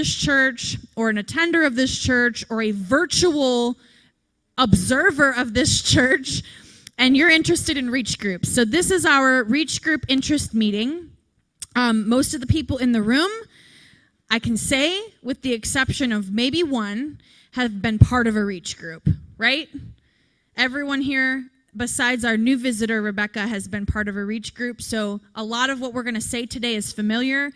this church or an attender of this church or a virtual observer of this church, and you're interested in reach groups. So this is our reach group interest meeting. Most of the people in the room, I can say, with the exception of maybe one, have been part of a reach group, right? Everyone here, besides our new visitor, Rebecca, has been part of a reach group. So a lot of what we're going to say today is familiar.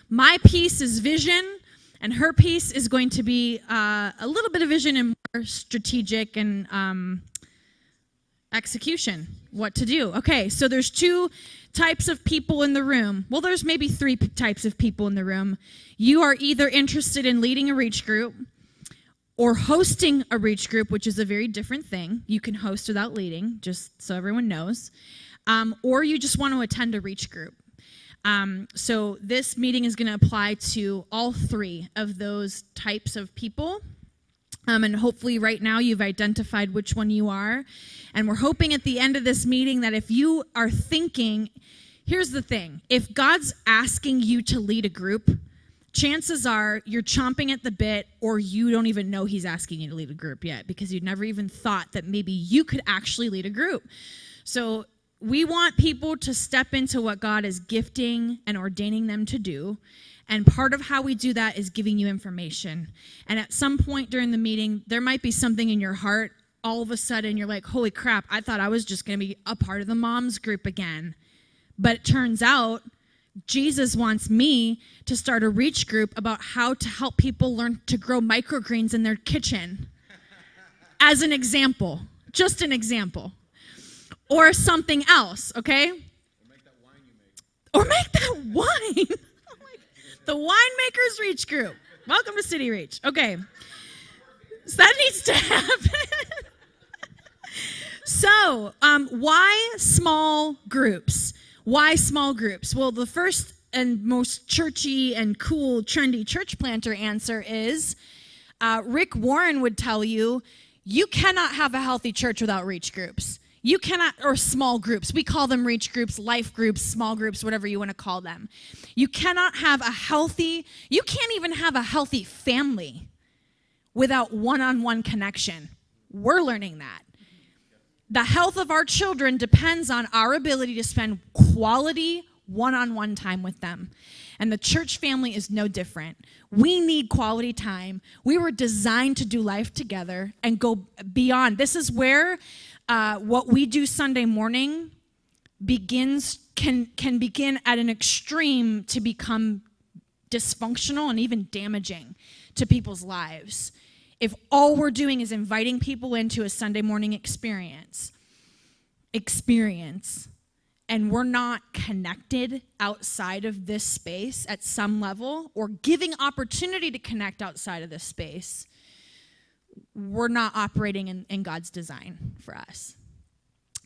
My piece is vision, and her piece is going to be a little bit of vision and more strategic and execution, what to do. Okay, so there's two types of people in the room. Well, there's maybe three types of people in the room. You are either interested in leading a reach group or hosting a reach group, which is a very different thing. You can host without leading, just so everyone knows. Or you just want to attend a reach group. So this meeting is going to apply to all three of those types of people. And hopefully right now you've identified which one you are. And we're hoping at the end of this meeting that if you are thinking, here's the thing, if God's asking you to lead a group, chances are you're chomping at the bit, or you don't even know he's asking you to lead a group yet because you'd never even thought that maybe you could actually lead a group. So we want people to step into what God is gifting and ordaining them to do. And part of how we do that is giving you information. And at some point during the meeting, there might be something in your heart. All of a sudden, you're like, holy crap, I thought I was just going to be a part of the moms group again. But it turns out Jesus wants me to start a reach group about how to help people learn to grow microgreens in their kitchen. As an example, just an example. Or something else, okay? Or make that wine you make. Or make that wine. The Winemakers Reach Group. Welcome to City Reach. Okay. So that needs to happen. So, why small groups? Why small groups? Well, the first and most churchy and cool, trendy church planter answer is Rick Warren would tell you, you cannot have a healthy church without reach groups. You cannot, or small groups. We call them reach groups, life groups, small groups, whatever you want to call them. You cannot have you can't even have a healthy family without one-on-one connection. We're learning that. The health of our children depends on our ability to spend quality one-on-one time with them. And the church family is no different. We need quality time. We were designed to do life together and go beyond. This is where what we do Sunday morning can begin at an extreme to become dysfunctional and even damaging to people's lives. If all we're doing is inviting people into a Sunday morning experience, and we're not connected outside of this space at some level, or giving opportunity to connect outside of this space, we're not operating in God's design for us.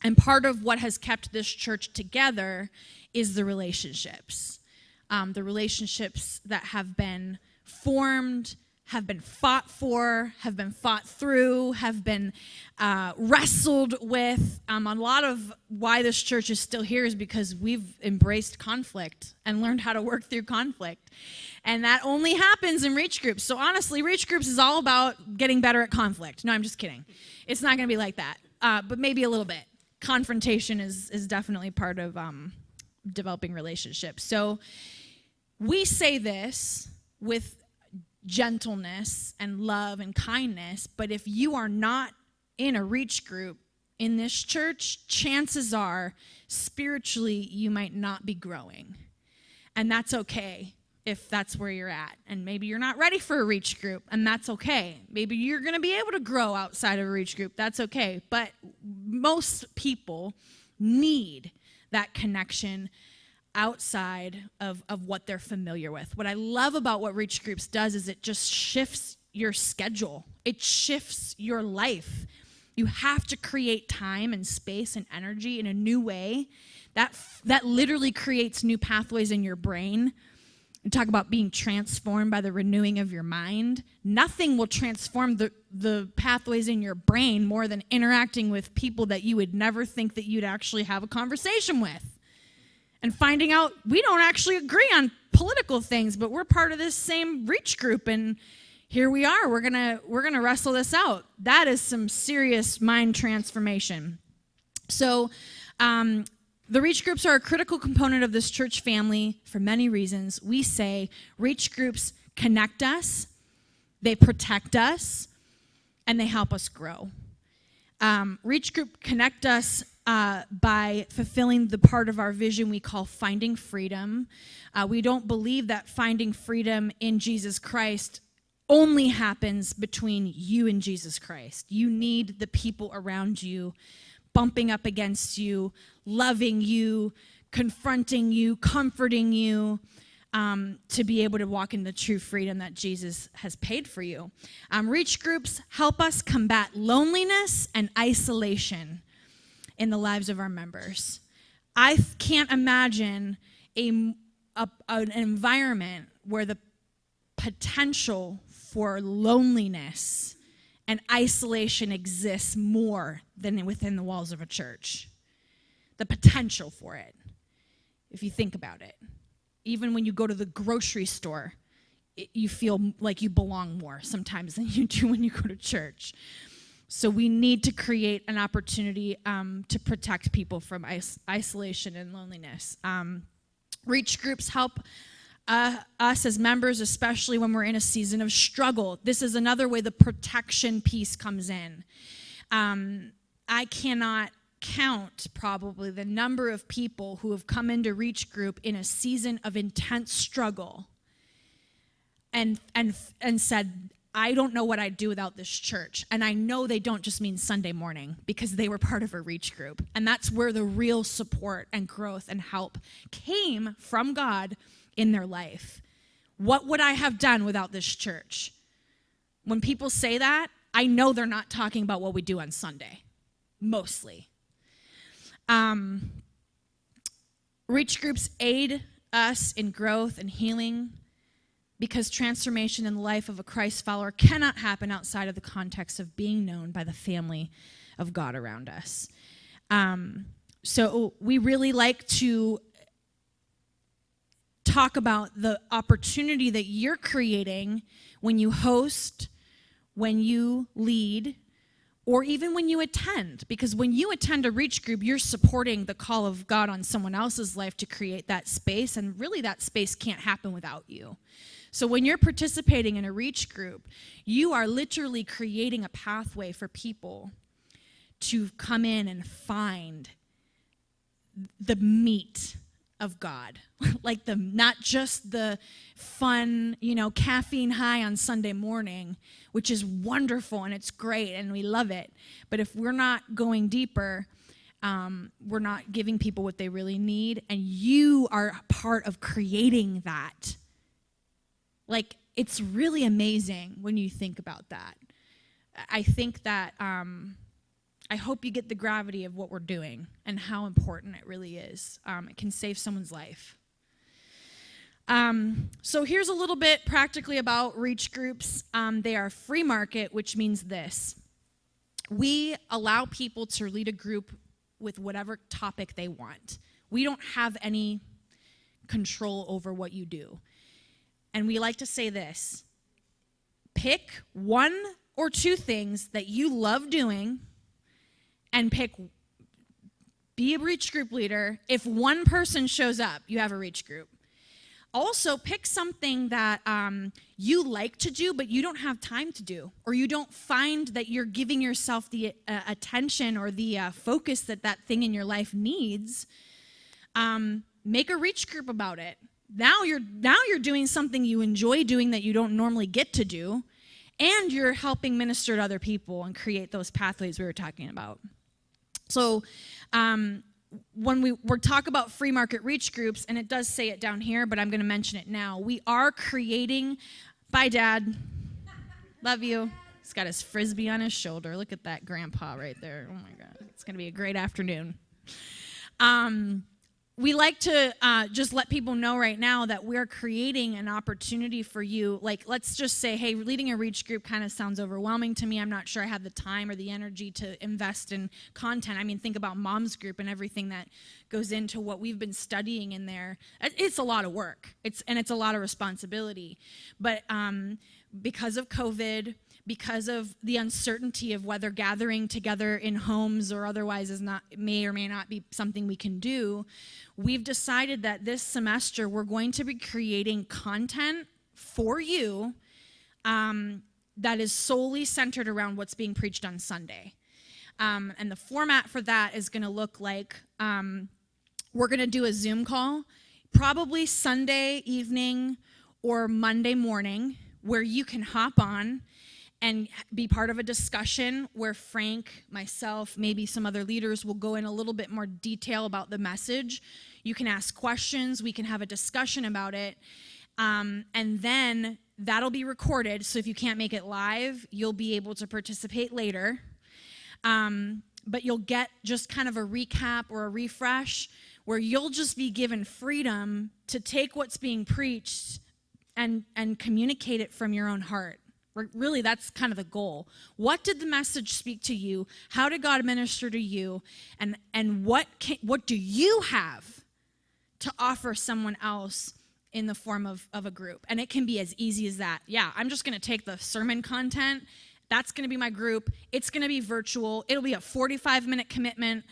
And part of what has kept this church together is the relationships that have been formed, have been fought for, have been fought through, have been wrestled with. A lot of why this church is still here is because we've embraced conflict and learned how to work through conflict. And that only happens in reach groups. So honestly, reach groups is all about getting better at conflict. No, I'm just kidding. It's not going to be like that, but maybe a little bit. Confrontation is definitely part of developing relationships. So we say this with gentleness and love and kindness, but if you are not in a reach group in this church, chances are spiritually you might not be growing. And that's okay if that's where you're at. And maybe you're not ready for a reach group, and that's okay. Maybe you're going to be able to grow outside of a reach group. That's okay. But most people need that connection outside of what they're familiar with. What I love about what Reach Groups does is it just shifts your schedule. It shifts your life. You have to create time and space and energy in a new way. That literally creates new pathways in your brain. You talk about being transformed by the renewing of your mind. Nothing will transform the pathways in your brain more than interacting with people that you would never think that you'd actually have a conversation with. And finding out we don't actually agree on political things, but we're part of this same reach group, and here we are. We're gonna wrestle this out. That is some serious mind transformation. So the reach groups are a critical component of this church family for many reasons. We say reach groups connect us, they protect us, and they help us grow. Reach group connect us by fulfilling the part of our vision we call finding freedom. We don't believe that finding freedom in Jesus Christ only happens between you and Jesus Christ. You need the people around you bumping up against you, loving you, confronting you, comforting you, to be able to walk in the true freedom that Jesus has paid for you. Reach groups help us combat loneliness and isolation in the lives of our members. I can't imagine an environment where the potential for loneliness and isolation exists more than within the walls of a church. The potential for it, if you think about it. Even when you go to the grocery store, you feel like you belong more sometimes than you do when you go to church. So we need to create an opportunity to protect people from isolation and loneliness. Reach groups help us as members, especially when we're in a season of struggle. This is another way the protection piece comes in. I cannot count probably the number of people who have come into Reach Group in a season of intense struggle and said, I don't know what I'd do without this church. And I know they don't just mean Sunday morning, because they were part of a Reach Group. And that's where the real support and growth and help came from God in their life. What would I have done without this church? When people say that, I know they're not talking about what we do on Sunday, mostly. Reach groups aid us in growth and healing, because transformation in the life of a Christ follower cannot happen outside of the context of being known by the family of God around us. So we really like to talk about the opportunity that you're creating when you host, when you lead, or even when you attend. Because when you attend a Reach group, you're supporting the call of God on someone else's life to create that space, and really that space can't happen without you. So when you're participating in a Reach group, you are literally creating a pathway for people to come in and find the meat of God. Like not just the fun, caffeine high on Sunday morning, which is wonderful and it's great and we love it. But if we're not going deeper, we're not giving people what they really need, and you are part of creating that. Like, it's really amazing when you think about that. I think that I hope you get the gravity of what we're doing and how important it really is. It can save someone's life. So here's a little bit practically about Reach groups. They are free market, which means this. We allow people to lead a group with whatever topic they want. We don't have any control over what you do. And we like to say this: pick one or two things that you love doing and be a Reach group leader. If one person shows up, you have a Reach group. Also, pick something that you like to do, but you don't have time to do, or you don't find that you're giving yourself the attention or the focus that thing in your life needs. Make a Reach group about it. Now you're doing something you enjoy doing that you don't normally get to do, and you're helping minister to other people and create those pathways we were talking about. So when we're talking about free market Reach groups, and it does say it down here, but I'm going to mention it now. We are creating, bye Dad, love you. He's got his Frisbee on his shoulder. Look at that grandpa right there. Oh my God, it's going to be a great afternoon. we like to just let people know right now that we're creating an opportunity for you. Like, let's just say, hey, leading a reach group kind of sounds overwhelming to me. I'm not sure I have the time or the energy to invest in content. I mean, think about Mom's Group and everything that goes into what we've been studying in there. It's a lot of work. It's a lot of responsibility. But because of COVID, because of the uncertainty of whether gathering together in homes or otherwise may or may not be something we can do, we've decided that this semester we're going to be creating content for you that is solely centered around what's being preached on Sunday. And the format for that is going to look like we're going to do a Zoom call, probably Sunday evening or Monday morning, where you can hop on and be part of a discussion where Frank, myself, maybe some other leaders will go in a little bit more detail about the message. You can ask questions. We can have a discussion about it. And then that'll be recorded. So if you can't make it live, you'll be able to participate later. But you'll get just kind of a recap or a refresh where you'll just be given freedom to take what's being preached and communicate it from your own heart. Really, that's kind of the goal. What did the message speak to you? How did God minister to you? And what do you have to offer someone else in the form of a group? And it can be as easy as that. Yeah, I'm just going to take the sermon content. That's going to be my group. It's going to be virtual. It'll be a 45-minute commitment,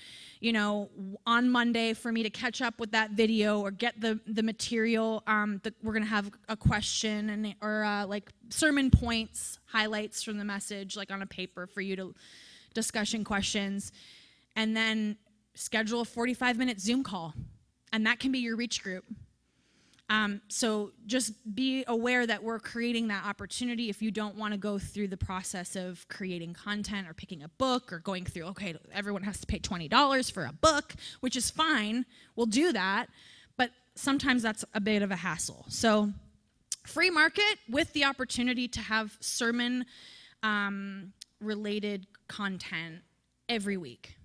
on Monday for me to catch up with that video or get the material. We're going to have a question or like sermon points, highlights from the message, like on a paper for you to discussion questions. And then schedule a 45-minute Zoom call. And that can be your reach group. So just be aware that we're creating that opportunity if you don't want to go through the process of creating content or picking a book or going through, okay, everyone has to pay $20 for a book, which is fine. We'll do that. But sometimes that's a bit of a hassle. So free market with the opportunity to have sermon related content every week.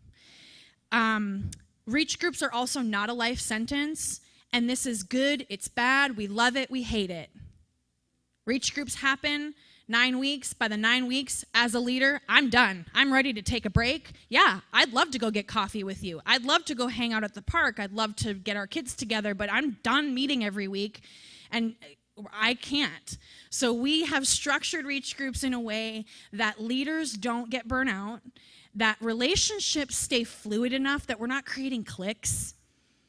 Reach groups are also not a life sentence. And this is good, it's bad, we love it, we hate it. Reach groups happen 9 weeks. By the 9 weeks, as a leader, I'm done. I'm ready to take a break. Yeah, I'd love to go get coffee with you. I'd love to go hang out at the park. I'd love to get our kids together, but I'm done meeting every week, and I can't. So we have structured reach groups in a way that leaders don't get burnout, that relationships stay fluid enough that we're not creating cliques.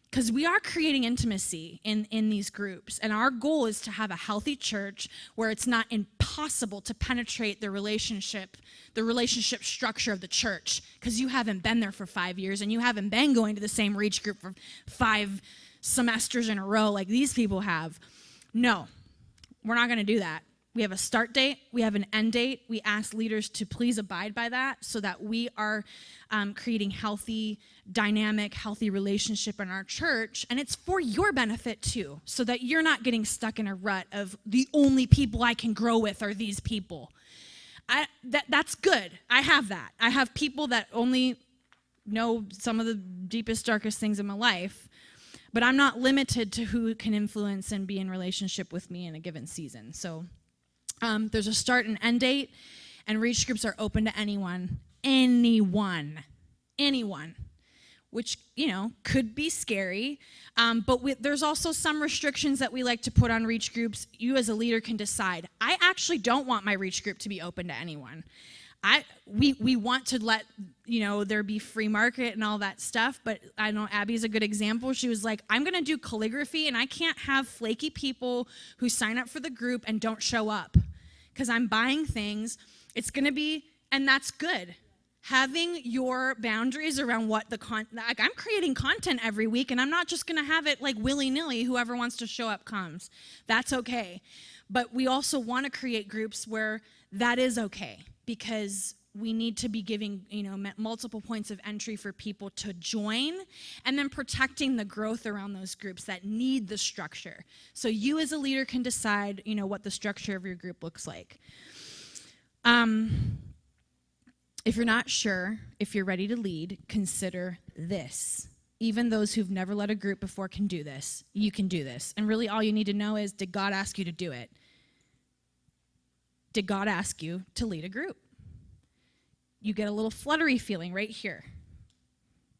Because we are creating intimacy in these groups. And our goal is to have a healthy church where it's not impossible to penetrate the relationship structure of the church. Because you haven't been there for 5 years and you haven't been going to the same reach group for 5 semesters in a row like these people have. No, we're not going to do that. We have a start date. We have an end date. We ask leaders to please abide by that so that we are creating healthy, dynamic, healthy relationship in our church. And it's for your benefit too, so that you're not getting stuck in a rut of the only people I can grow with are these people. That's good. I have that. I have people that only know some of the deepest, darkest things in my life. But I'm not limited to who can influence and be in relationship with me in a given season. So there's a start and end date, and reach groups are open to anyone, which, could be scary. But there's also some restrictions that we like to put on reach groups. You as a leader can decide. I actually don't want my reach group to be open to anyone. We want to let, there be free market and all that stuff, but I know Abby's a good example. She was like, I'm going to do calligraphy, and I can't have flaky people who sign up for the group and don't show up because I'm buying things. It's going to be, and that's good. Having your boundaries around what I'm creating content every week, and I'm not just going to have it like willy-nilly, whoever wants to show up comes. That's okay. But we also want to create groups where that is okay, because we need to be giving, multiple points of entry for people to join, and then protecting the growth around those groups that need the structure. So you as a leader can decide, what the structure of your group looks like. If you're not sure if you're ready to lead, consider this. even those who've never led a group before can do this. You can do this. And really all you need to know is, did God ask you to do it? Did God ask you to lead a group? You get a little fluttery feeling right here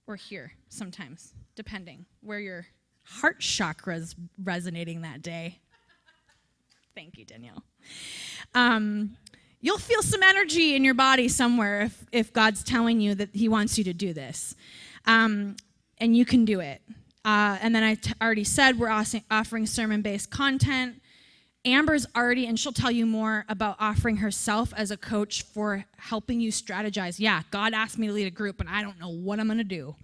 or here sometimes, depending where your heart chakra is resonating that day. Thank you, Danielle. You'll feel some energy in your body somewhere if God's telling you that he wants you to do this. And you can do it. And then I already said we're offering sermon-based content. Amber's already, and she'll tell you more about offering herself as a coach for helping you strategize. Yeah, God asked me to lead a group, and I don't know what I'm going to do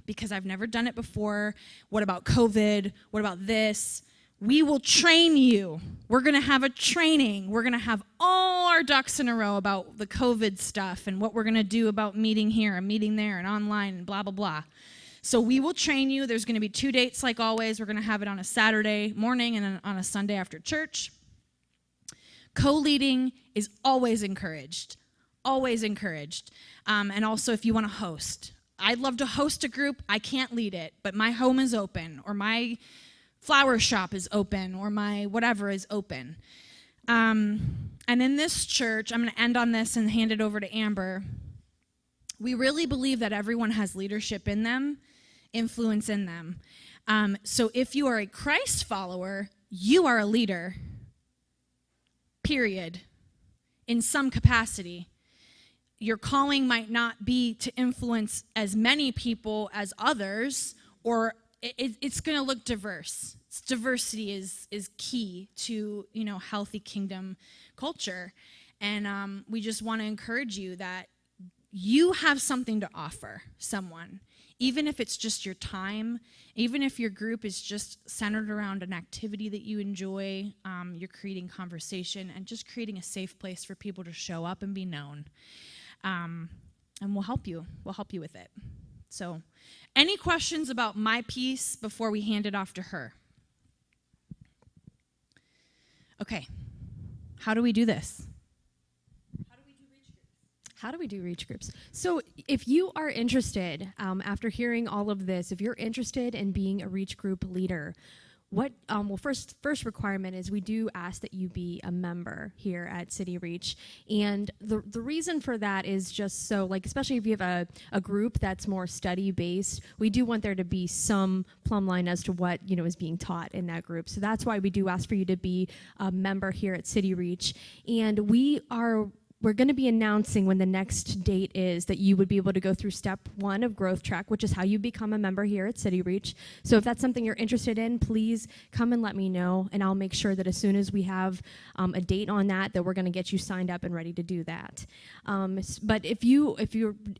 because I've never done it before. What about COVID? What about this? We will train you. We're going to have a training. We're going to have all our ducks in a row about the COVID stuff and what we're going to do about meeting here and meeting there and online and blah, blah, blah. So we will train you. There's going to be 2 dates like always. We're going to have it on a Saturday morning and on a Sunday after church. Co-leading is always encouraged, and also if you want to host. I'd love to host a group. I can't lead it, but my home is open, or my flower shop is open, or my whatever is open. And in this church, I'm going to end on this and hand it over to Amber. We really believe that everyone has leadership in them, influence in them. So if you are a Christ follower, you are a leader, period, in some capacity. Your calling might not be to influence as many people as others, or it's going to look diverse. Diversity is key to, healthy kingdom culture. And we just want to encourage you that you have something to offer someone, even if it's just your time, even if your group is just centered around an activity that you enjoy, you're creating conversation and just creating a safe place for people to show up and be known. And we'll help you. We'll help you with it. So, any questions about my piece before we hand it off to her? Okay. How do we do this? How do we do reach groups? So if you are interested, after hearing all of this, if you're interested in being a reach group leader, first requirement is we do ask that you be a member here at City Reach. And the reason for that is just so, especially if you have a group that's more study-based, we do want there to be some plumb line as to what, is being taught in that group. So that's why we do ask for you to be a member here at City Reach. And we're going to be announcing when the next date is that you would be able to go through step 1 of Growth Track, which is how you become a member here at City Reach. So if that's something you're interested in, please come and let me know, and I'll make sure that as soon as we have a date on that we're going to get you signed up and ready to do that. But if you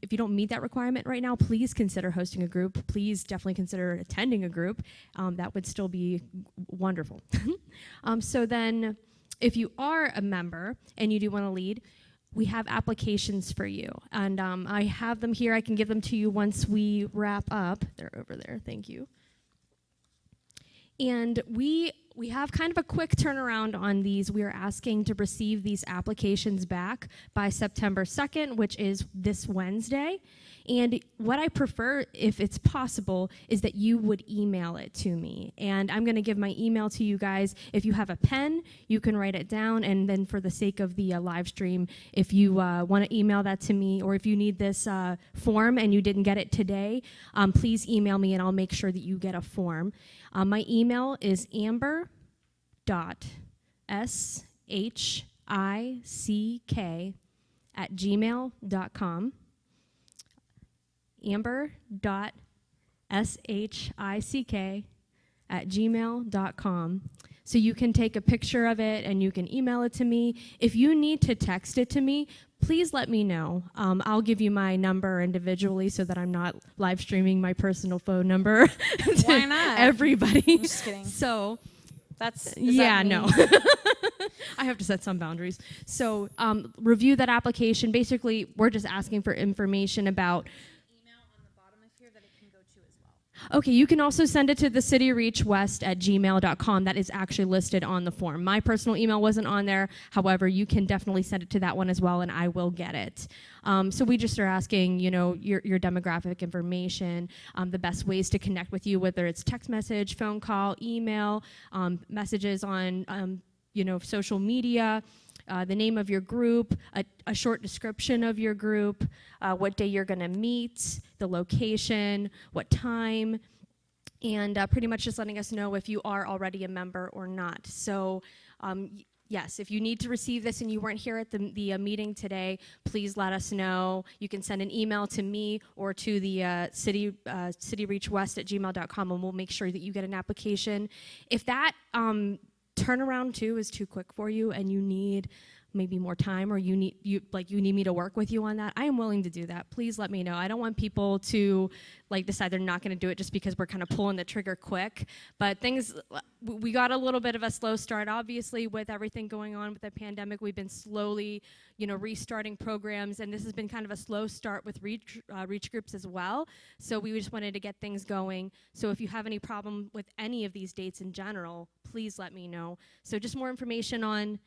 don't meet that requirement right now, please consider hosting a group. Please definitely consider attending a group. That would still be wonderful. So then, if you are a member and you do want to lead, we have applications for you, and I have them here. I can give them to you once we wrap up. They're over there. Thank you. And we have kind of a quick turnaround on these. We are asking to receive these applications back by September 2nd, which is this Wednesday. And what I prefer, if it's possible, is that you would email it to me. And I'm going to give my email to you guys. If you have a pen, you can write it down. And then for the sake of the live stream, if you want to email that to me, or if you need this form and you didn't get it today, please email me and I'll make sure that you get a form. My email is amber.shick@gmail.com. amber.shick@gmail.com. So you can take a picture of it and you can email it to me. If you need to text it to me, please let me know. I'll give you my number individually so that I'm not live streaming my personal phone number to Why not? everybody. I'm just kidding. So Is yeah, that me? no. I have to set some boundaries. So review that application. Basically, we're just asking for information about. Email on the bottom of here that it can go to as well. Okay, you can also send it to the cityreachwest@gmail.com. That is actually listed on the form. My personal email wasn't on there. However, you can definitely send it to that one as well, and I will get it. So we just are asking, your demographic information, the best ways to connect with you, whether it's text message, phone call, email, messages on, social media, the name of your group, a short description of your group, what day you're going to meet, the location, what time, and pretty much just letting us know if you are already a member or not. So yes, if you need to receive this and you weren't here at the meeting today, please let us know. You can send an email to me or to the cityreachwest@gmail.com, and we'll make sure that you get an application. If that turnaround too is too quick for you and you need maybe more time, or you need me to work with you on that, I am willing to do that. Please let me know. I don't want people to decide they're not going to do it just because we're kind of pulling the trigger quick. But we got a little bit of a slow start, obviously, with everything going on with the pandemic. We've been slowly, restarting programs, and this has been kind of a slow start with reach groups as well. So we just wanted to get things going. So if you have any problem with any of these dates in general, please let me know. So just more information on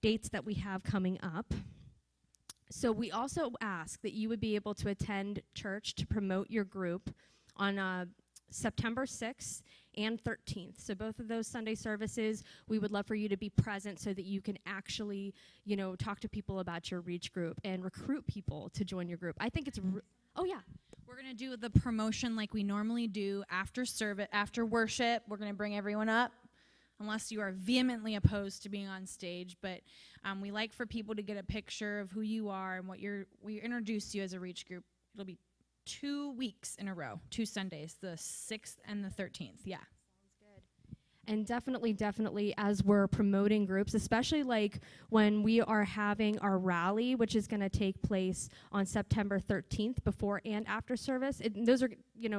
dates that we have coming up. So we also ask that you would be able to attend church to promote your group on September 6th and 13th. So both of those Sunday services, we would love for you to be present so that you can actually, talk to people about your reach group and recruit people to join your group. I think it's, oh yeah. We're going to do the promotion like we normally do after service, after worship. We're going to bring everyone up, unless you are vehemently opposed to being on stage. But we like for people to get a picture of who you are and we introduce you as a reach group. It'll be 2 weeks in a row, 2 Sundays, the 6th and the 13th. Yeah. And definitely, as we're promoting groups, especially when we are having our rally, which is going to take place on September 13th, before and after service. Those are,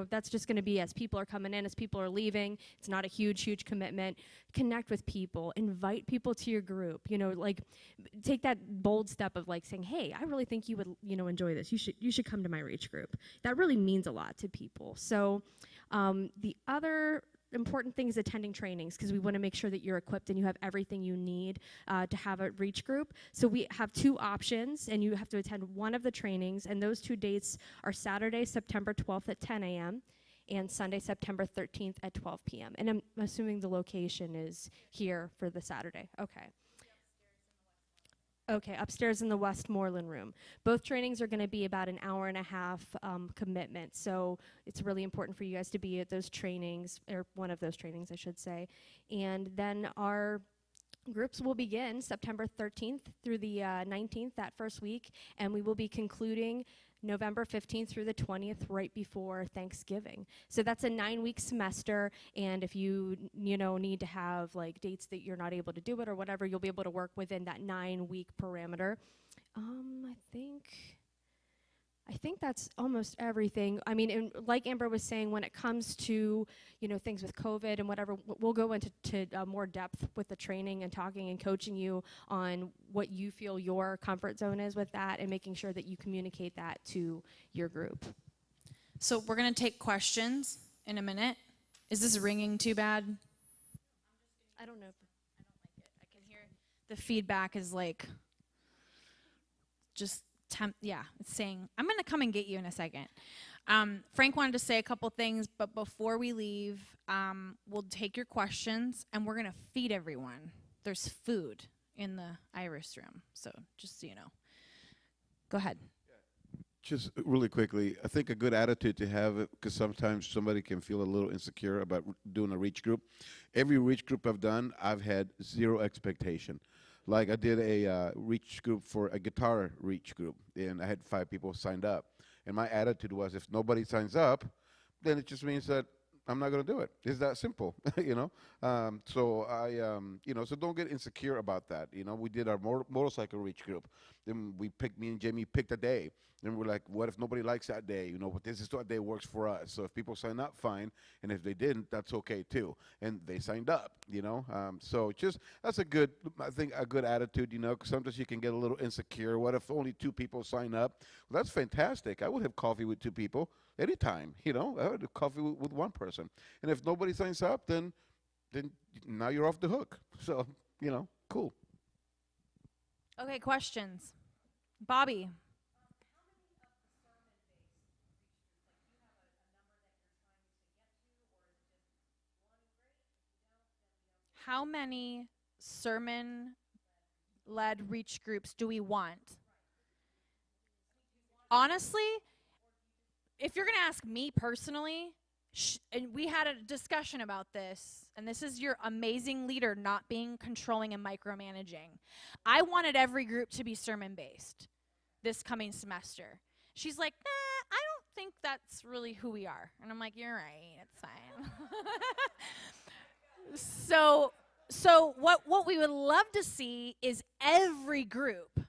that's just going to be as people are coming in, as people are leaving. It's not a huge commitment. Connect with people, invite people to your group. Take that bold step of saying, "Hey, I really think you would, enjoy this. You should come to my reach group." That really means a lot to people. So, the other important thing is attending trainings, because we want to make sure that you're equipped and you have everything you need to have a reach group. So we have 2 options, and you have to attend one of the trainings, and those 2 dates are Saturday, September 12th at 10 a.m. and Sunday, September 13th at 12 p.m. And I'm assuming the location is here for the Saturday. Okay, upstairs in the Westmoreland room. Both trainings are going to be about an hour and a half commitment, so it's really important for you guys to be at those trainings, or one of those trainings, I should say. And then our groups will begin September 13th through the 19th, that first week, and we will be concluding November 15th through the 20th, right before Thanksgiving. So that's a 9-week semester, and if you need to have dates that you're not able to do it or whatever, you'll be able to work within that 9-week parameter. I think that's almost everything. I mean, and like Amber was saying, when it comes to, things with COVID and whatever, we'll go into more depth with the training and talking and coaching you on what you feel your comfort zone is with that, and making sure that you communicate that to your group. So we're going to take questions in a minute. Is this ringing too bad? I don't know. I don't like it. I can hear the feedback is just it's saying, "I'm going to come and get you in a second." Frank wanted to say a couple things, but before we leave, we'll take your questions, and we're going to feed everyone. There's food in the Iris room, so just so you know. Go ahead. Just really quickly, I think a good attitude to have, because sometimes somebody can feel a little insecure about doing a reach group. Every reach group I've done, I've had 0 expectation. I did a reach group for a guitar reach group, and I had 5 people signed up. And my attitude was, if nobody signs up, then it just means that I'm not going to do it. It's that simple, you know. So so don't get insecure about that. You know, we did our motorcycle reach group. Then me and Jamie picked a day. Then we're like, what if nobody likes that day? You know, but this is what day works for us. So if people sign up, fine. And if they didn't, that's okay too. And they signed up, you know. That's a good attitude, you know, because sometimes you can get a little insecure. What if only 2 people sign up? Well, that's fantastic. I would have coffee with 2 people anytime, you know. I would have coffee with 1 person. And if nobody signs up, then now you're off the hook. So, you know, cool. Okay, questions. Bobby. How many sermon-led reach groups do we want? Honestly, if you're going to ask me personally, and we had a discussion about this, and this is your amazing leader not being controlling and micromanaging. I wanted every group to be sermon-based this coming semester. She's like, nah, I don't think that's really who we are. And I'm like, you're right, it's fine. So what we would love to see is every group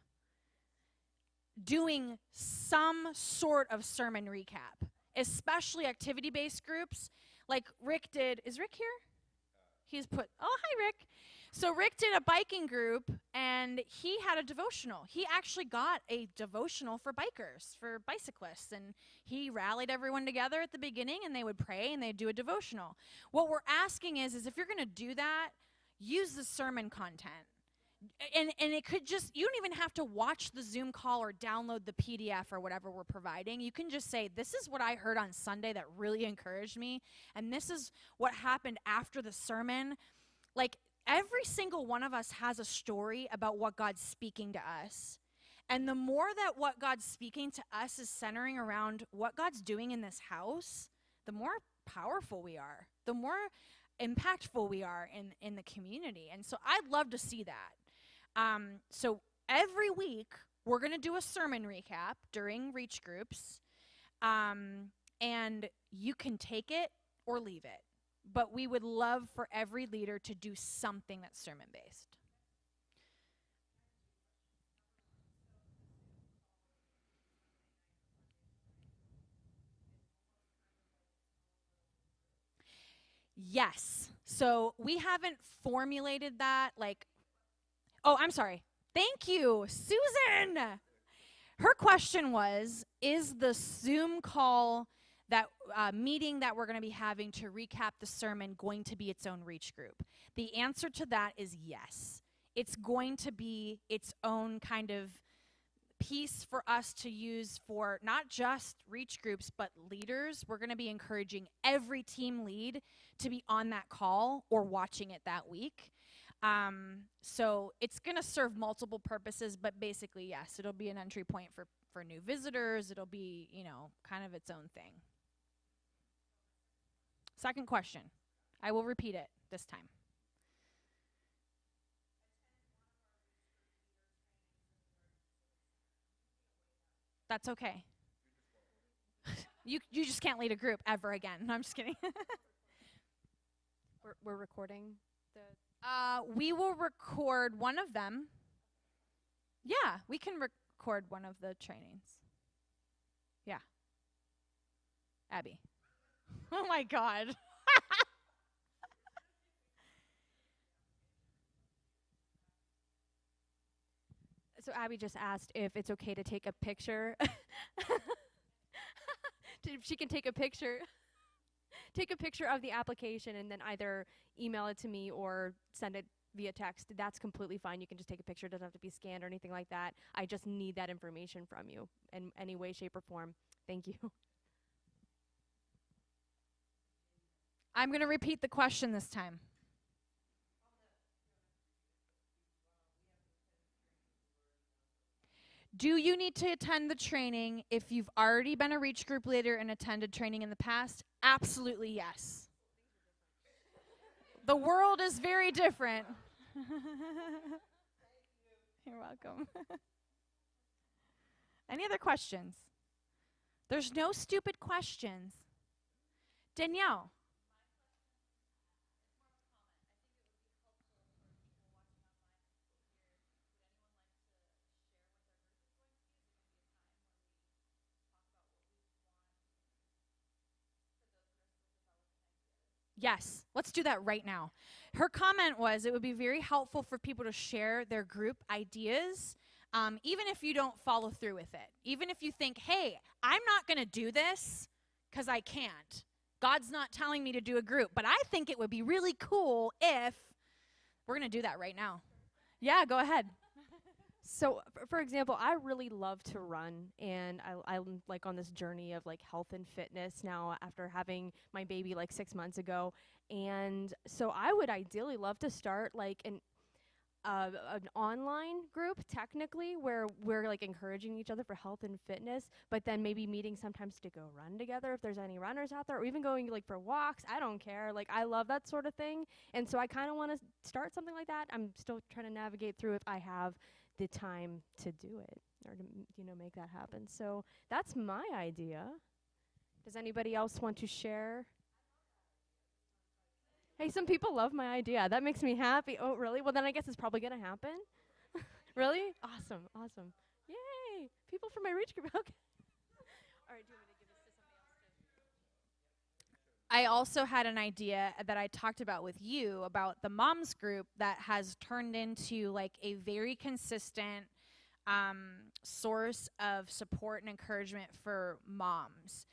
doing some sort of sermon recap, especially activity-based groups like Rick did. Is Rick here? Hi, Rick. So Rick did a biking group, and he had a devotional. He actually got a devotional for bikers, for bicyclists, and he rallied everyone together at the beginning, and they would pray, and they'd do a devotional. What we're asking is if you're going to do that, use the sermon content. And it could just, you don't even have to watch the Zoom call or download the PDF or whatever we're providing. You can just say, this is what I heard on Sunday that really encouraged me, and this is what happened after the sermon. Like, every single one of us has a story about what God's speaking to us. And the more that what God's speaking to us is centering around what God's doing in this house, the more powerful we are, the more impactful we are in the community. And so I'd love to see that. So every week, we're going to do a sermon recap during reach groups. And you can take it or leave it. But we would love for every leader to do something that's sermon-based. Yes. So we haven't formulated that I'm sorry. Thank you, Susan. Her question was, is the Zoom call, that meeting that we're going to be having to recap the sermon, going to be its own reach group? The answer to that is yes. It's going to be its own kind of piece for us to use for not just reach groups, but leaders. We're going to be encouraging every team lead to be on that call or watching it that week. So it's going to serve multiple purposes, but basically, yes, it'll be an entry point for new visitors. It'll be, kind of its own thing. Second question. I will repeat it this time. That's okay. You just can't lead a group ever again. No, I'm just kidding. We're recording the... We will record one of them. Yeah, we can record one of the trainings. Yeah. Abby. Oh my God. So Abby just asked if it's okay to take a picture. If she can take a picture of the application and then either email it to me or send it via text. That's completely fine. You can just take a picture. It doesn't have to be scanned or anything like that. I just need that information from you in any way, shape, or form. Thank you. I'm going to repeat the question this time. Do you need to attend the training if you've already been a reach group leader and attended training in the past? Absolutely yes. The world is very different. You're welcome. Any other questions? There's no stupid questions. Danielle. Yes, let's do that right now. Her comment was it would be very helpful for people to share their group ideas, even if you don't follow through with it. Even if you think, hey, I'm not going to do this because I can't. God's not telling me to do a group, but I think it would be really cool if we're going to do that right now. Yeah, go ahead. So, for example, I really love to run, and I'm like on this journey of like health and fitness now after having my baby like 6 months ago. And so I would ideally love to start like an online group technically where we're like encouraging each other for health and fitness, but then maybe meeting sometimes to go run together if there's any runners out there, or even going like for walks. I don't care. Like I love that sort of thing. And so I kind of want to start something like that. I'm still trying to navigate through if I have the time to do it or to make that happen. So that's my idea. Does anybody else want to share? Hey, some people love my idea. That makes me happy. Oh, really? Well, then I guess it's probably going to happen. Really? Awesome. Awesome. Yay. People from my reach group. Okay. All right, do you want me to give this to somebody else? I also had an idea that I talked about with you about the moms group that has turned into like a very consistent source of support and encouragement for moms.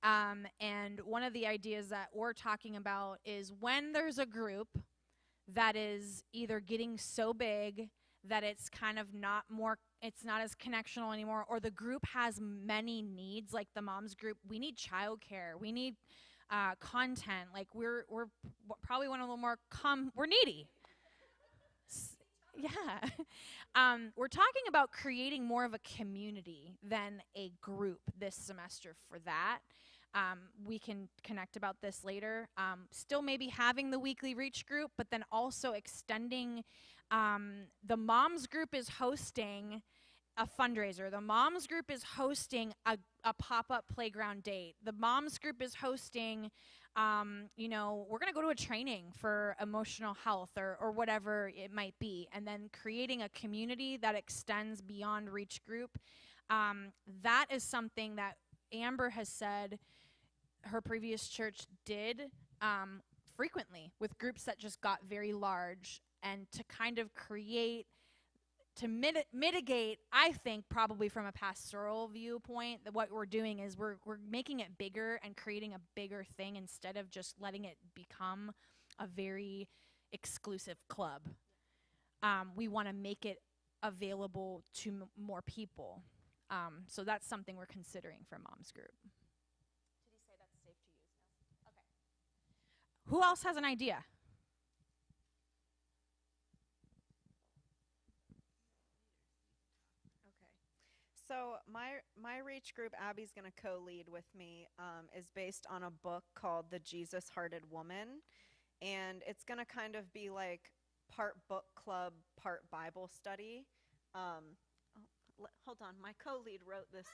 And one of the ideas that we're talking about is when there's a group that is either getting so big that it's kind of it's not as connectional anymore, or the group has many needs, like the moms group, we need childcare, we need content, like we're probably one of the more we're needy. Yeah. We're talking about creating more of a community than a group this semester for that. We can connect about this later. Still maybe having the weekly reach group, but then also extending. The moms group is hosting a fundraiser. The moms group is hosting a pop-up playground date. The moms group is hosting, we're going to go to a training for emotional health or whatever it might be, and then creating a community that extends beyond reach group. That is something that Amber has said her previous church did frequently with groups that just got very large, and to kind of create, to mitigate, I think, probably from a pastoral viewpoint, that what we're doing is we're making it bigger and creating a bigger thing instead of just letting it become a very exclusive club. We want to make it available to more people. So that's something we're considering for Mom's Group. Did he say that's safe to use now? Okay. Who else has an idea? So my reach group, Abby's going to co-lead with me, is based on a book called The Jesus-Hearted Woman. And it's going to kind of be like part book club, part Bible study. Hold on, my co-lead wrote this.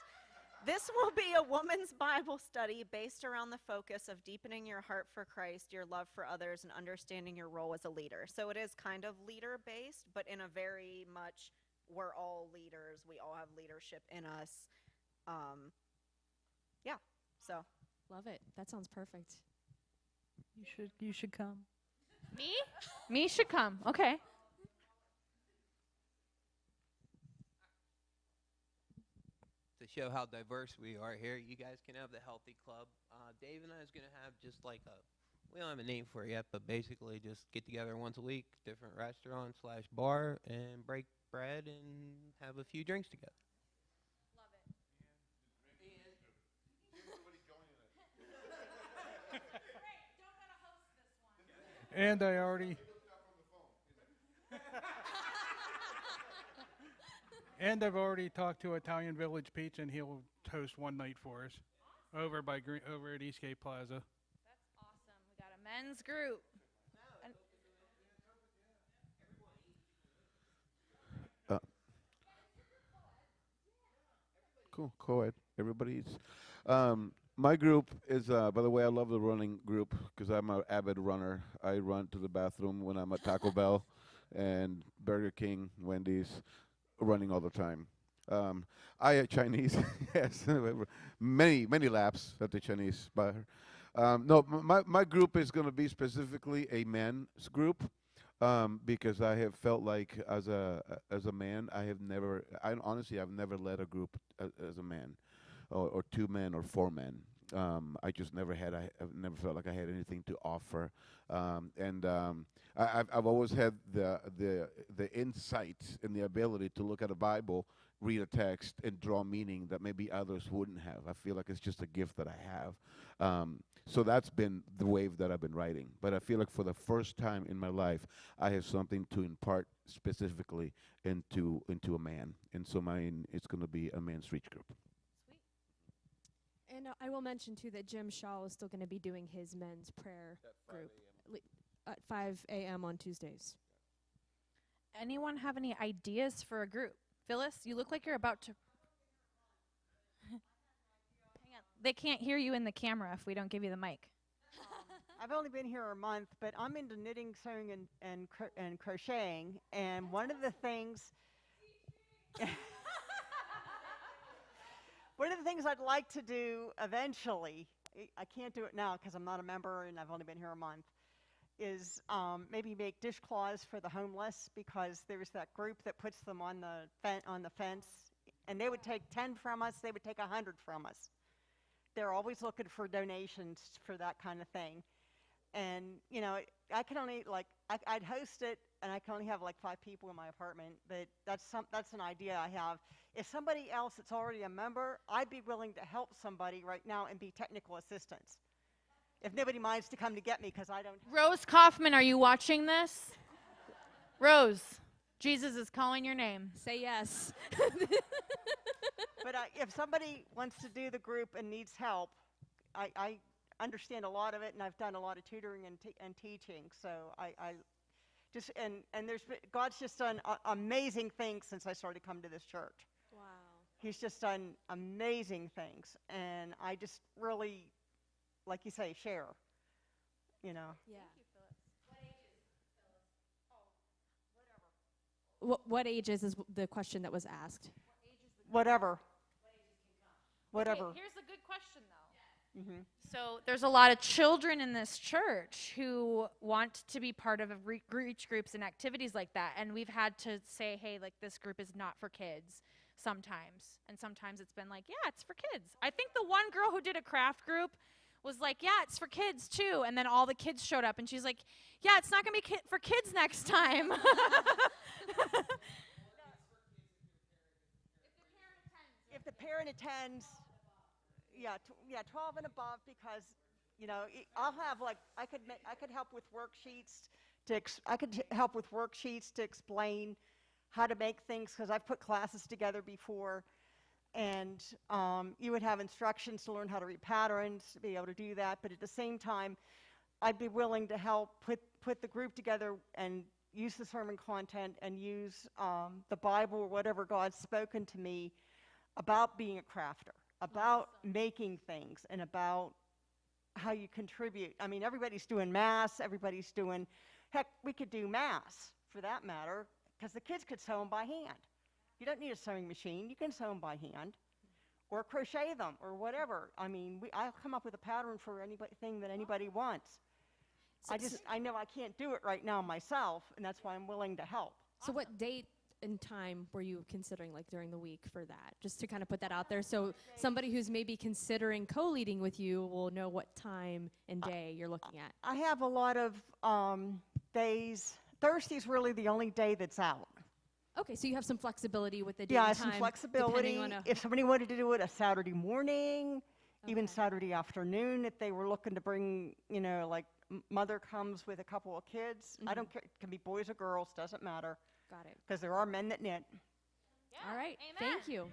This will be a woman's Bible study based around the focus of deepening your heart for Christ, your love for others, and understanding your role as a leader. So it is kind of leader-based, but in a very much, we're all leaders. We all have leadership in us. So. Love it. That sounds perfect. You should come. Me? Me should come. Okay. To show how diverse we are here, you guys can have the healthy club. Dave and I is going to have just like we don't have a name for it yet, but basically just get together once a week, different restaurant/bar, and break bread and have a few drinks together. Love it. And I already and I've already talked to Italian Village Pizza, and he'll host one night for us over at Eastgate Plaza. That's awesome. We got a men's group. Cool, co-ed. Everybody's. My group is, by the way, I love the running group because I'm an avid runner. I run to the bathroom when I'm at Taco Bell and Burger King, Wendy's, running all the time. I at Chinese, yes, many laps at the Chinese bar. No, my group is going to be specifically a men's group, because I have felt like as a man, honestly, I've never led a group as a man, or two men or four men. I just I've never felt like I had anything to offer, and I've always had the insight and the ability to look at a Bible, read a text, and draw meaning that maybe others wouldn't have. I feel like it's just a gift that I have. So that's been the wave that I've been riding. But I feel like for the first time in my life, I have something to impart specifically into a man, and so it's going to be a men's reach group. And I will mention too that Jim Shaw is still going to be doing his men's prayer group at 5 a.m. on Tuesdays. Anyone have any ideas for a group? Phyllis, you look like you're about to. Hang on. They can't hear you in the camera if we don't give you the mic. I've only been here a month, but I'm into knitting, sewing, and crocheting. And one of the things, one of the things I'd like to do eventually, I can't do it now because I'm not a member and I've only been here a month, is maybe make dishcloths for the homeless, because there's that group that puts them on the fence, and they would take 10 from us, they would take 100 from us. They're always looking for donations for that kind of thing. And, you know, I can only, I'd host it, and I can only have like 5 people in my apartment, but that's an idea I have. If somebody else that's already a member, I'd be willing to help somebody right now and be technical assistance. If nobody minds to come to get me, because I don't. Rose Kaufman, are you watching this? Rose, Jesus is calling your name. Say yes. But if somebody wants to do the group and needs help, I understand a lot of it, and I've done a lot of tutoring and teaching. So I just and God's just done amazing things since I started coming to this church. Wow. He's just done amazing things, and I just really, like you say, share. You know. Yeah. What ages is the question that was asked? Whatever. Whatever. Okay, here's a good question, though. Mm-hmm. So there's a lot of children in this church who want to be part of reach groups and activities like that, and we've had to say, hey, like, this group is not for kids sometimes, and sometimes it's been like, yeah, it's for kids. I think the one girl who did a craft group was like, yeah, it's for kids too, and then all the kids showed up, and she's like, yeah, it's not going to be for kids next time. If the parent attends, 12 and above, because, you know, I'll have I could help with worksheets help with worksheets to explain how to make things, because I've put classes together before, and you would have instructions to learn how to read patterns, to be able to do that. But at the same time, I'd be willing to help put the group together and use the sermon content and use the Bible or whatever God's spoken to me about being a crafter, about making things, and about how you contribute. I mean, everybody's doing mass, heck, we could do mass for that matter, because the kids could sew them by hand. You don't need a sewing machine, you can sew them by hand, or crochet them, or whatever. I mean, I'll come up with a pattern for anything that anybody wants. I know I can't do it right now myself, and that's why I'm willing to help. So what date and time were you considering, like, during the week for that? Just to kind of put that out there, so somebody who's maybe considering co-leading with you will know what time and day you're looking at. I have a lot of days. Thursday's really the only day that's out. Okay, so you have some flexibility with the day Yeah, and some time, flexibility. depending on If somebody wanted to do it a Saturday morning, even Saturday afternoon, if they were looking to bring, you know, like mother comes with a couple of kids. I don't care. It can be boys or girls, doesn't matter. Got it. Because there are men that knit. All right, Amen. thank you.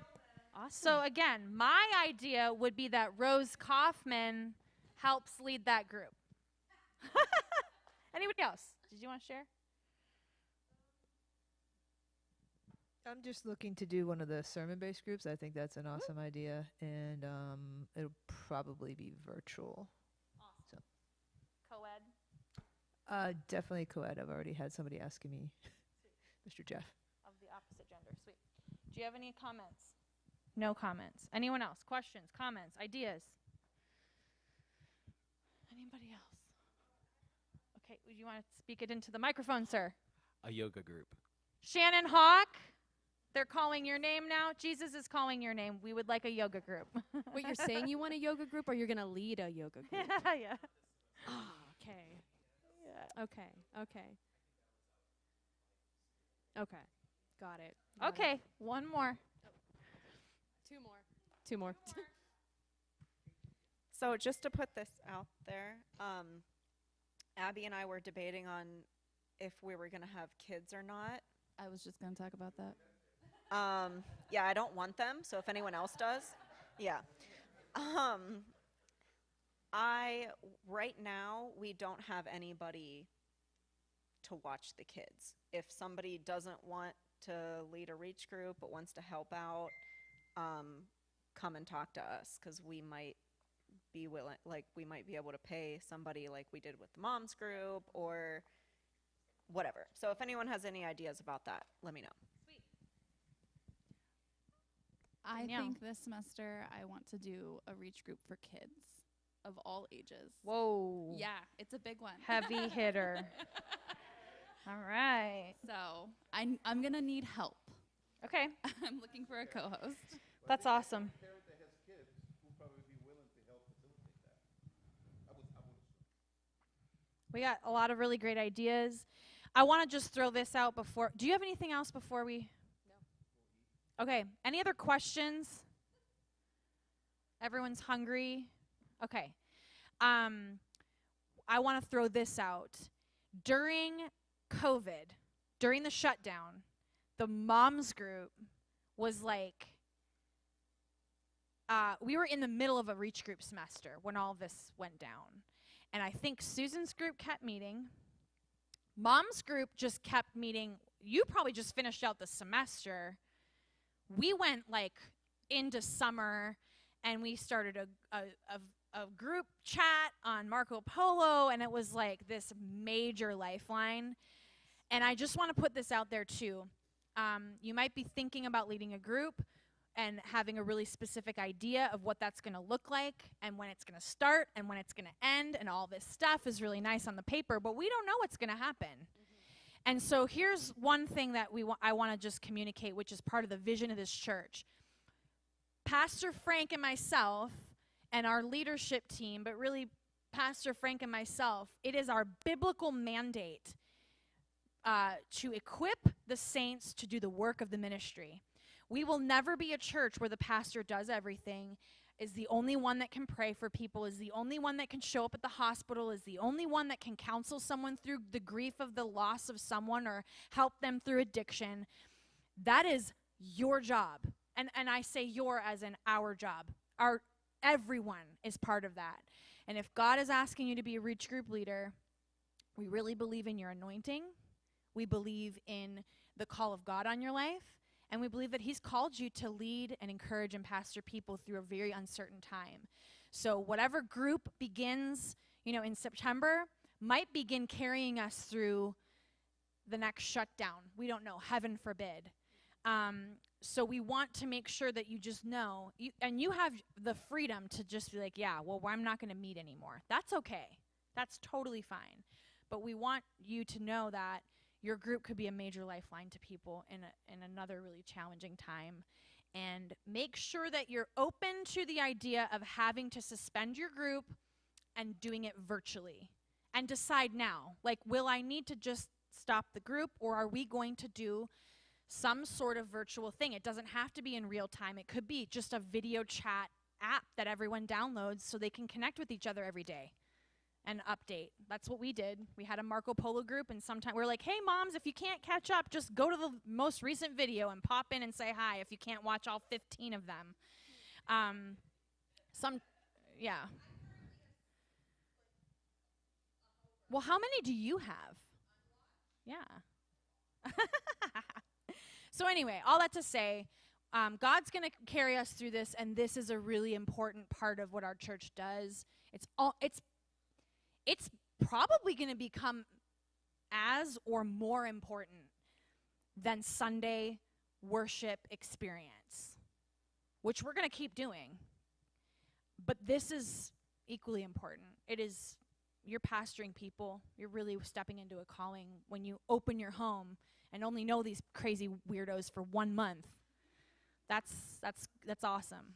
Awesome. So again, my idea would be that Rose Kaufman helps lead that group. Anybody else? Did you want to share? I'm just looking to do one of the sermon-based groups. I think that's an awesome idea, and it'll probably be virtual. Awesome. Co-ed Definitely co-ed. I've already had somebody asking me, Mr. Jeff. of the opposite gender. Sweet. Do you have any comments? No comments. Anyone else? Questions, comments, ideas? Somebody else. Okay, you want to speak it into the microphone, sir? A yoga group. Shannon Hawk, they're calling your name now. Jesus is calling your name. We would like a yoga group. Wait, you're saying you want a yoga group, or you're gonna lead a yoga group? Yeah. Oh, okay. Yeah. Okay. Got it. Got it. Okay, one more. Two more. So just to put this out there, Abby and I were debating on if we were going to have kids or not. I was just going to talk about that. Yeah, I don't want them, so if anyone else does, yeah. Right now, we don't have anybody to watch the kids. If somebody doesn't want to lead a reach group but wants to help out, come and talk to us, because we might be willing, like we might be able to pay somebody like we did with the moms group or whatever. So if anyone has any ideas about that, let me know. I Danielle. think this semester I want to do a reach group for kids of all ages. Whoa. Yeah, it's a big one. Heavy hitter. All right. So I'm going to need help. Okay, I'm looking for a co-host. that's awesome. Parent that has kids will probably be willing to help facilitate that. I would We got a lot of really great ideas. I want to just throw this out before. Do you have anything else before we? No. Okay. Any other questions? Everyone's hungry. Okay. I want to throw this out. During COVID, during the shutdown, the moms group was like, we were in the middle of a reach group semester when all this went down. And I think Susan's group kept meeting. Mom's group just kept meeting. You probably just finished out the semester. We went like into summer and we started a group chat on Marco Polo, and it was like this major lifeline. And I just want to put this out there too. You might be thinking about leading a group and having a really specific idea of what that's going to look like and when it's going to start and when it's going to end, and all this stuff is really nice on the paper, but we don't know what's going to happen. And so here's one thing that I want to just communicate, which is part of the vision of this church. Pastor Frank and myself and our leadership team, but really Pastor Frank and myself, it is our biblical mandate to equip the saints to do the work of the ministry. We will never be a church where the pastor does everything, is the only one that can pray for people, is the only one that can show up at the hospital, is the only one that can counsel someone through the grief of the loss of someone or help them through addiction. That is your job. And I say your as in our job. Everyone is part of that. And if God is asking you to be a reach group leader, we really believe in your anointing. We believe in the call of God on your life. And we believe that he's called you to lead and encourage and pastor people through a very uncertain time. So whatever group begins, in September might begin carrying us through the next shutdown. We don't know, heaven forbid. So we want to make sure that you just know, and you have the freedom to just be like, yeah, well, I'm not going to meet anymore. That's okay. That's totally fine. But we want you to know that your group could be a major lifeline to people in another really challenging time. And make sure that you're open to the idea of having to suspend your group and doing it virtually. And decide now, like, will I need to just stop the group, or are we going to do some sort of virtual thing? It doesn't have to be in real time. It could be just a video chat app that everyone downloads so they can connect with each other every day and update. That's what we did. We had a Marco Polo group, and sometimes we're like, hey, moms, if you can't catch up, just go to the most recent video and pop in and say hi if you can't watch all 15 of them. Yeah. Well, how many do you have? Yeah. So anyway, all that to say, God's going to carry us through this, and this is a really important part of what our church does. It's probably going to become as or more important than Sunday worship experience, which we're going to keep doing. But this is equally important. It is you're pastoring people. You're really stepping into a calling when you open your home and only know these crazy weirdos for 1 month. That's awesome.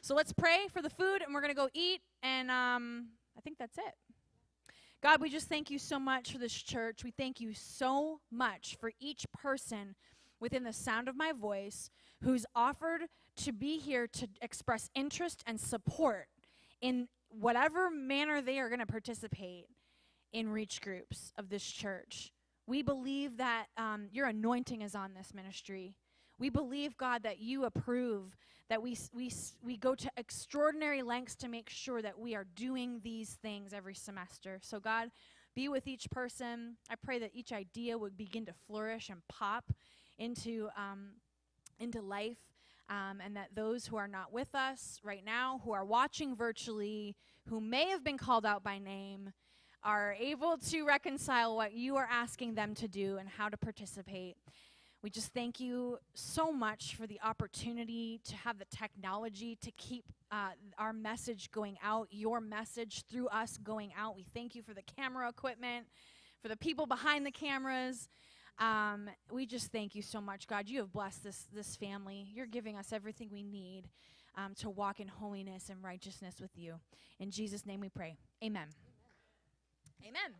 So let's pray for the food, and we're going to go eat, and I think that's it. God, we just thank you so much for this church. We thank you so much for each person within the sound of my voice who's offered to be here to express interest and support in whatever manner they are going to participate in reach groups of this church. We believe that your anointing is on this ministry. We believe, God, that you approve, that we go to extraordinary lengths to make sure that we are doing these things every semester. So, God, be with each person. I pray that each idea would begin to flourish and pop into life, and that those who are not with us right now, who are watching virtually, who may have been called out by name, are able to reconcile what you are asking them to do and how to participate. We just thank you so much for the opportunity to have the technology to keep our message going out, your message through us going out. We thank you for the camera equipment, for the people behind the cameras. We just thank you so much, God. You have blessed this family. You're giving us everything we need to walk in holiness and righteousness with you. In Jesus' name we pray. Amen. Amen.